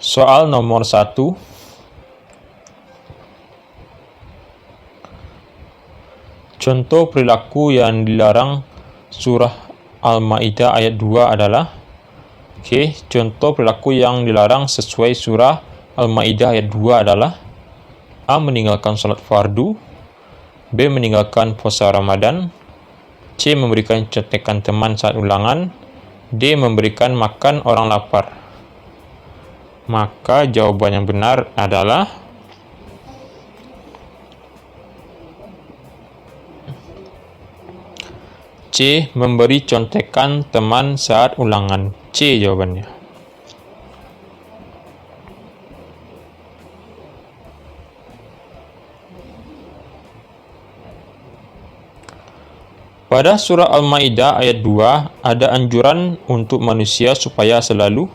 Soal nomor 1. Contoh perilaku yang dilarang surah Al-Maidah ayat 2 adalah contoh perilaku yang dilarang sesuai surah Al-Maidah ayat 2 adalah A. Meninggalkan salat fardu, B. Meninggalkan puasa Ramadan, C. Memberikan contekan teman saat ulangan, D. Memberikan makan orang lapar. Maka jawaban yang benar adalah C. Memberi contekan teman saat ulangan. C jawabannya. Pada surah Al-Maidah ayat 2 ada anjuran untuk manusia supaya selalu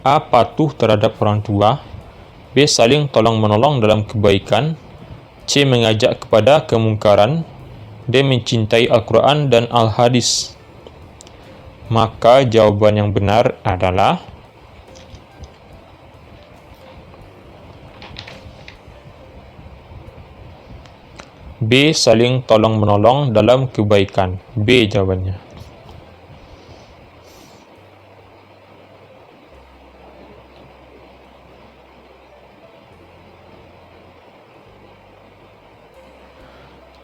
A. Patuh terhadap orang tua, B. Saling tolong-menolong dalam kebaikan, C. Mengajak kepada kemungkaran, D. Mencintai Al-Quran dan Al-Hadis. Maka jawaban yang benar adalah B. Saling tolong-menolong dalam kebaikan. B jawabannya.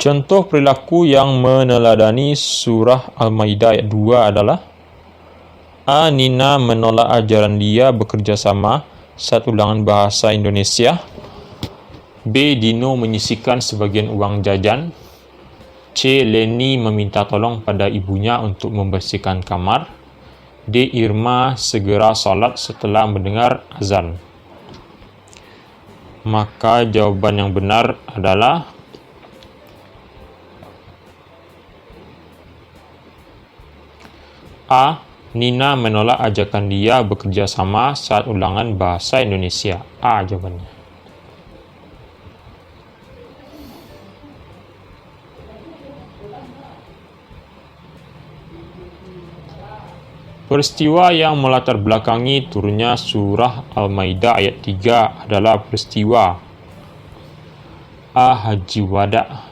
Contoh perilaku yang meneladani surah Al-Maidah ayat 2 adalah A. Nina menolak ajaran dia bekerja sama saat ulangan bahasa Indonesia, B. Dino menyisihkan sebagian uang jajan, C. Leni meminta tolong pada ibunya untuk membersihkan kamar, D. Irma segera salat setelah mendengar azan. Maka jawaban yang benar adalah A. Nina menolak ajakan dia bekerja sama saat ulangan bahasa Indonesia. A jawabannya. Peristiwa yang melatar belakangi turunnya surah Al-Maidah ayat 3 adalah peristiwa A. Haji Wada,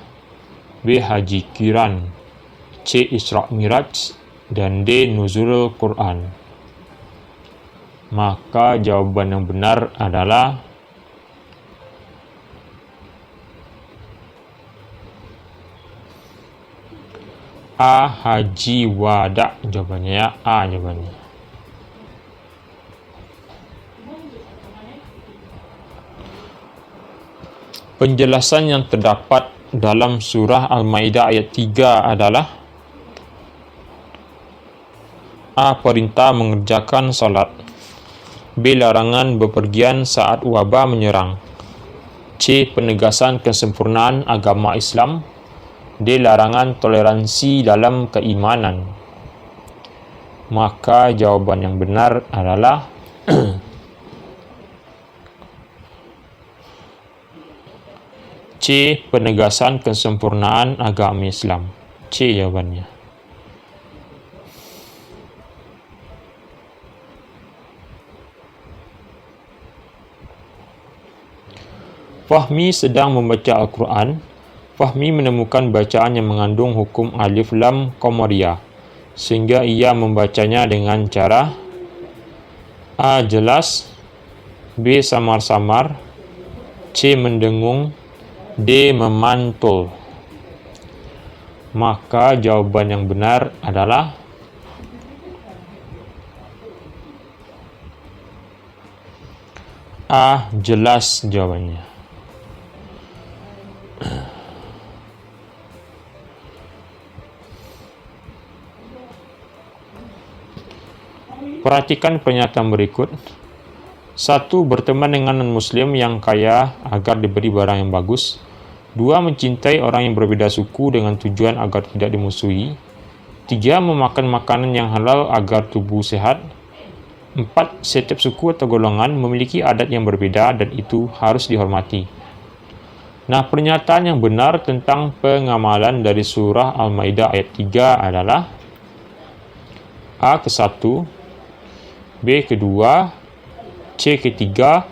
B. Haji Qiran, C. Isra Miraj, dan D. Nuzulul Quran. Maka jawaban yang benar adalah A. Haji Wada. Jawabannya ya, A jawabannya. Penjelasan yang terdapat dalam surah Al-Maidah ayat 3 adalah A. Perintah mengerjakan salat, B. Larangan bepergian saat wabah menyerang, C. Penegasan kesempurnaan agama Islam, D. Larangan toleransi dalam keimanan. Maka jawaban yang benar adalah C. Penegasan kesempurnaan agama Islam. C jawabannya. Fahmi sedang membaca Al-Quran. Fahmi menemukan bacaan yang mengandung hukum alif lam qamariyah, sehingga ia membacanya dengan cara A. Jelas, B. Samar-samar, C. Mendengung, D. Memantul. Maka jawaban yang benar adalah A. Jelas jawabannya. Perhatikan pernyataan berikut. 1. Berteman dengan non-muslim yang kaya agar diberi barang yang bagus. 2. Mencintai orang yang berbeda suku dengan tujuan agar tidak dimusuhi. 3. Memakan makanan yang halal agar tubuh sehat. 4. Setiap suku atau golongan memiliki adat yang berbeda dan itu harus dihormati. Nah, pernyataan yang benar tentang pengamalan dari surah Al-Maidah ayat 3 adalah A. Ke-1, B. Kedua, C. C ketiga,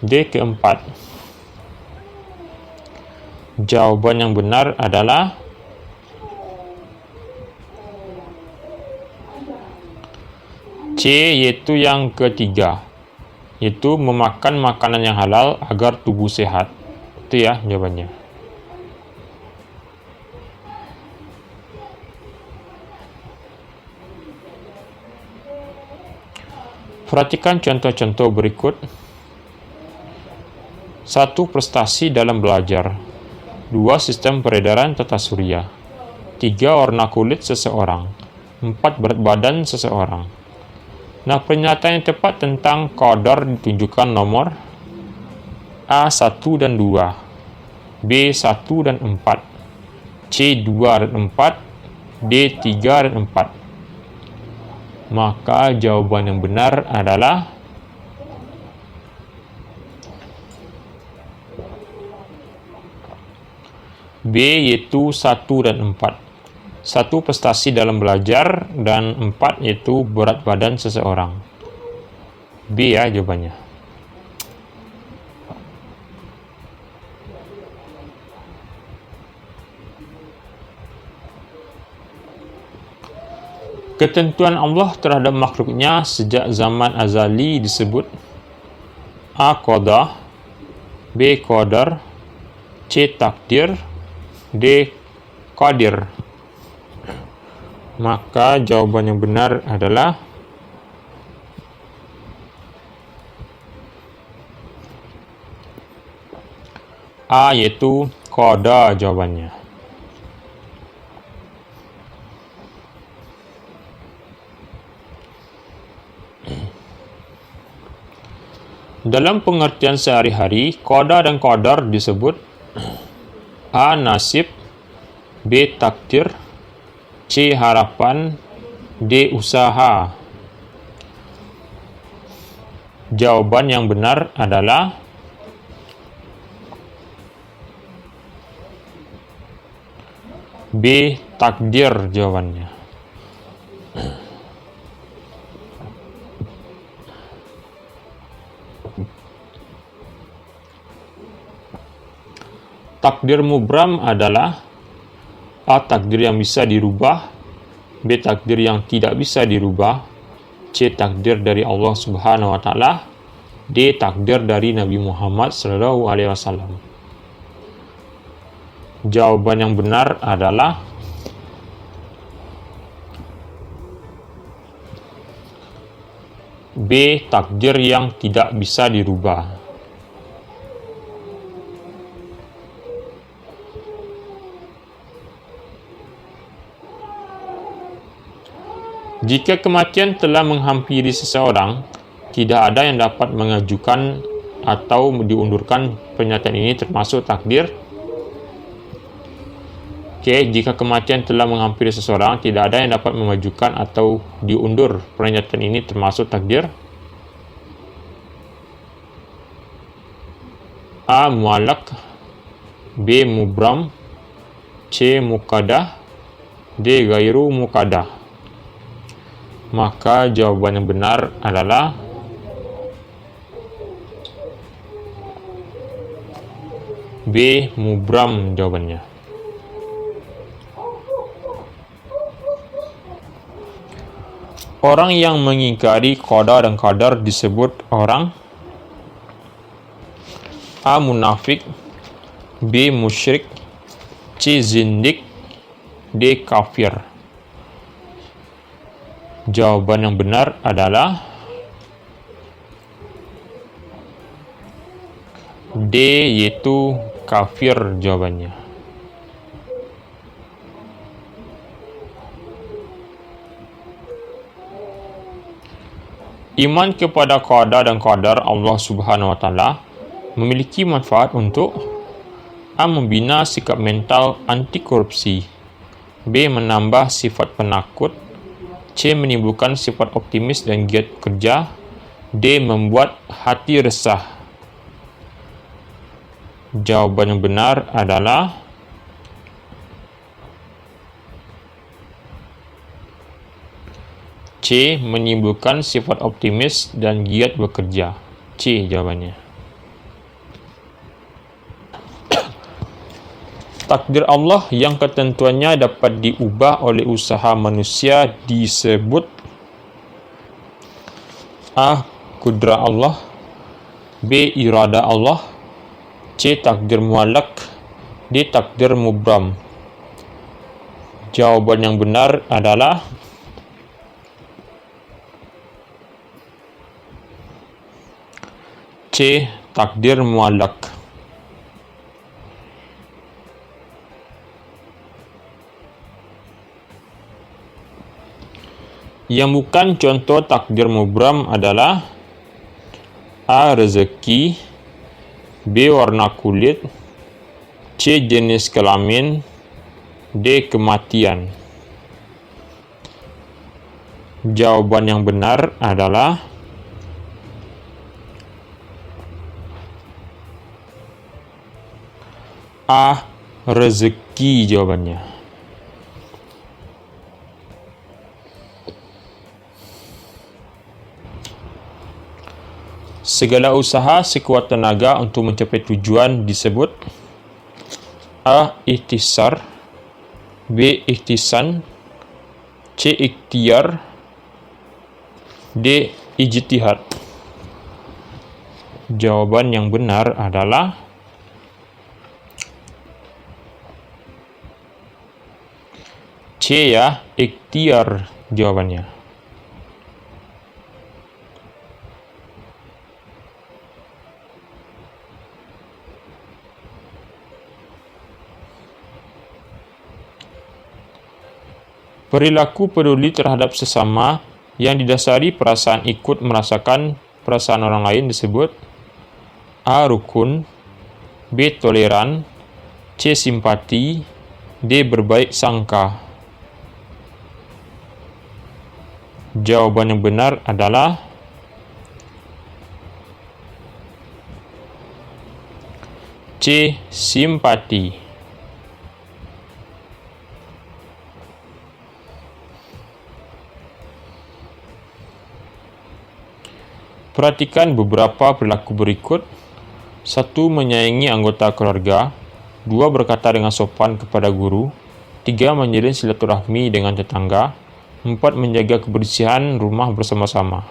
D keempat. Jawaban yang benar adalah C, yaitu yang ketiga, yaitu memakan makanan yang halal agar tubuh sehat. Itu ya jawabannya. Perhatikan contoh-contoh berikut. 1. Prestasi dalam belajar. 2. Sistem peredaran tata surya. 3. Warna kulit seseorang. 4. Berat badan seseorang. Nah, pernyataan yang tepat tentang qadar ditunjukkan nomor A 1 dan 2, B 1 dan 4, C 2 dan 4, D 3 dan 4. Maka jawaban yang benar adalah B, yaitu 1 dan 4. 1 prestasi dalam belajar, dan 4 yaitu berat badan seseorang. B ya jawabannya. Ketentuan Allah terhadap makhluknya sejak zaman azali disebut A. Qada, B. Qadar, C. Takdir, D. Qadir. Maka jawaban yang benar adalah A, yaitu qada jawabannya. Dalam pengertian sehari-hari, qada dan qadar disebut A. Nasib, B. Takdir, C. Harapan, D. Usaha. Jawaban yang benar adalah B. Takdir jawabannya. Takdir mubram adalah A. Takdir yang bisa dirubah, B. Takdir yang tidak bisa dirubah, C. Takdir dari Allah Subhanahu wa Ta'ala, D. Takdir dari Nabi Muhammad SAW. Jawaban yang benar adalah B. Takdir yang tidak bisa dirubah. Jika kematian telah menghampiri seseorang, tidak ada yang dapat mengajukan atau diundurkan pernyataan ini termasuk takdir. Oke, jika kematian telah menghampiri seseorang, tidak ada yang dapat memajukan atau diundur pernyataan ini termasuk takdir. A. Mu'allaq, B. Mubram, C. Muqaddah, D. Ghairu Muqaddah. Maka jawaban yang benar adalah B. Mubram jawabannya. Orang yang mengingkari qada dan qadar disebut orang A. Munafik, B. Musyrik, C. Zindik, D. Kafir. Jawaban yang benar adalah D, yaitu kafir jawabannya. Iman kepada qada dan qadar Allah Subhanahu wa Ta'ala memiliki manfaat untuk A. Membina sikap mental anti korupsi, B. Menambah sifat penakut, C. Menimbulkan sifat optimis dan giat kerja, D. Membuat hati resah. Jawaban yang benar adalah C. Menimbulkan sifat optimis dan giat bekerja. C jawabannya. Takdir Allah yang ketentuannya dapat diubah oleh usaha manusia disebut A. Kudrah Allah, B. Irada Allah, C. Takdir muallak, D. Takdir mubram. Jawaban yang benar adalah C. Takdir muallak. Yang bukan contoh takdir mubram adalah A. Rezeki, B. Warna kulit, C. Jenis kelamin, D. Kematian. Jawaban yang benar adalah A. Rezeki jawabannya. Segala usaha sekuat tenaga untuk mencapai tujuan disebut A. Ikhtisar, B. Ikhtisan, C. Ikhtiar, D. Ijtihad. Jawaban yang benar adalah C ya, ikhtiar jawabannya. Perilaku peduli terhadap sesama yang didasari perasaan ikut merasakan perasaan orang lain disebut A. Rukun, B. Toleran, C. Simpati, D. Berbaik sangka. Jawaban yang benar adalah C. Simpati. Perhatikan beberapa perilaku berikut. 1. Menyayangi anggota keluarga. 2. Berkata dengan sopan kepada guru. 3. Menjalin silaturahmi dengan tetangga. 4. Menjaga kebersihan rumah bersama-sama.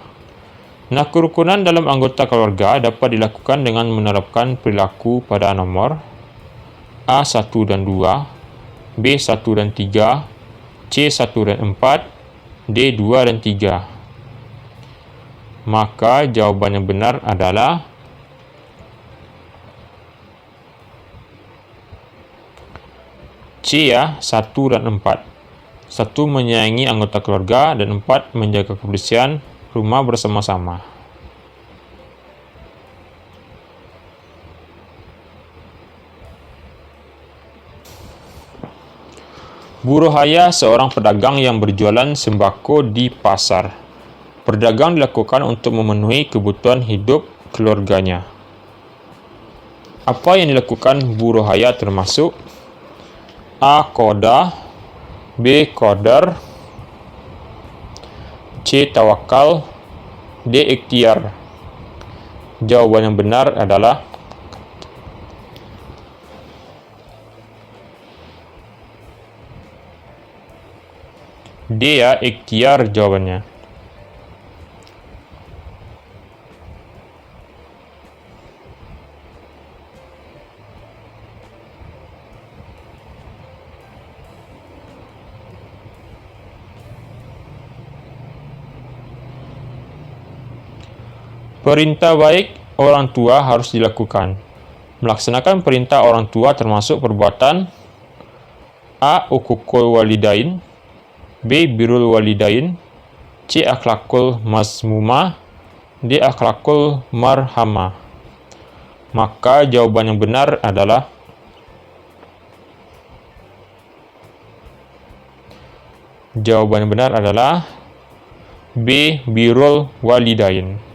Nah, kerukunan dalam anggota keluarga dapat dilakukan dengan menerapkan perilaku pada nomor A. 1 dan 2, B. 1 dan 3, C. 1 dan 4, D. 2 dan 3. Maka jawaban yang benar adalah C ya, 1 dan 4. 1 menyayangi anggota keluarga dan 4 menjaga kebersihan rumah bersama-sama. Buruhaya seorang pedagang yang berjualan sembako di pasar. Perdagang dilakukan untuk memenuhi kebutuhan hidup keluarganya. Apa yang dilakukan buruhaya termasuk A. Qada, B. Qadar, C. Tawakal, D. Ikhtiar. Jawaban yang benar adalah D ya, ikhtiar jawabannya. Perintah baik orang tua harus dilakukan. Melaksanakan perintah orang tua termasuk perbuatan A. Uququl walidain, B. Birrul walidain, C. Akhlakul mazmumah, D. Akhlakul marhamah. Maka jawaban yang benar adalah B. Birrul walidain.